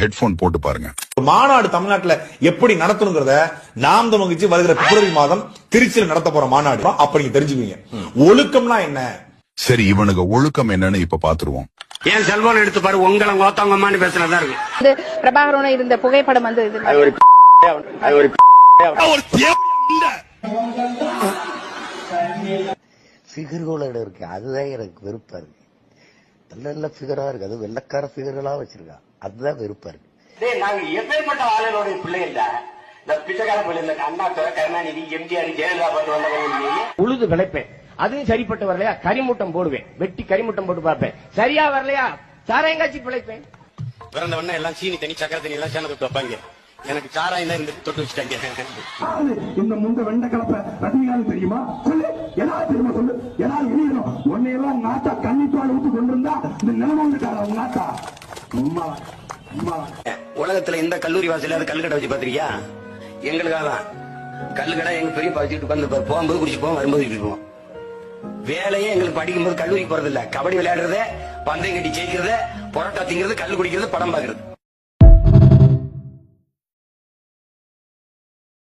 Headphone போட்டு பாருங்க. மாநாடு தமிழ்நாட்டுல எப்படி நடத்தணுங்கிறத நாம் தமிழ் கட்சி வருகிற பிப்ரவரி மாதம் திருச்சியில் நடத்த போற மாநாடு அப்ப நீங்க தெரிஞ்சுக்குவீங்க. ஒழுக்கம்னா என்ன? சரி, இவனுக்கு ஒழுக்கம் என்னன்னு இப்ப பாத்துருவோம். ஏன் செல்போன் எடுத்து பாரு, உங்களை ஓத்தவங்கம்மான்னு பேசுறதா இருக்கு. பிரபாகரன் இருந்த புகைப்படம் வந்து ஃபிகர்களோட இருக்கு, அதுதான் எனக்கு வெறுப்பா இருக்கு. நல்ல நல்ல ஃபிகரா இருக்கு, அது வெள்ளக்கார ஃபிகர்களா வச்சிருக்கா, அதுதான் வெறுப்பா இருக்கு. நாங்க எப்பேற்பட்ட ஆளுநருடைய பிள்ளை இல்ல, இந்த பிச்சைக்கார பிள்ளை இல்ல. அண்ணா துறை, கருணாநிதி, எம்ஜிஆர், ஜெயலலிதா பார்த்து வந்தவங்க. உழுது விளைப்பேன், அதுவும் சரிப்பட்டு வரலையா கரிமூட்டம் போடுவேன், வெட்டி கரிமூட்டம் போட்டு பார்ப்பேன். சரியா வரலையா சாராயங்காட்சி பிழைப்பேன். பிறந்தவன எல்லாம் சீனி தண்ணி சக்கரை தண்ணி எல்லாம் சேர்ந்து வைப்பாங்க. எனக்கு சாராயம் தான் தொட்டு வச்சுட்டாங்க. இந்த முந்த வெண்ட கலப்ப ரஜினிகாந்த் தெரியுமா? சொல்லு, எல்லாரும் தெரியுமா? சொல்லு, எல்லாரும் எரியணும். உன்னையெல்லாம் உங்க ஆத்தா கன்னிப்பால் ஊத்து கொண்டிருந்தா இந்த நிலைமை வந்துட்டாரா உங்க ஆத்தா? உலகத்துல இந்த கல்லூரி வாசல கல்லுக்கடை வச்சு பாத்திரியா? எங்களுக்காக தான் கல்லுக்கடை. எங்க பெரிய வச்சுட்டு உட்காந்து போகும்போது குடிச்சு போவோம், வரும்போது குடிச்சு போவோம். வேலையே எங்களுக்கு படிக்கும்போது கல்லூரிக்கு போறது இல்ல, கபடி விளையாடுறது, பந்தயம் கட்டி ஜெயிக்கிறது, பொரோட்டா திங்கிறது, கல்லு குடிக்கிறது, படம் பாக்குறது.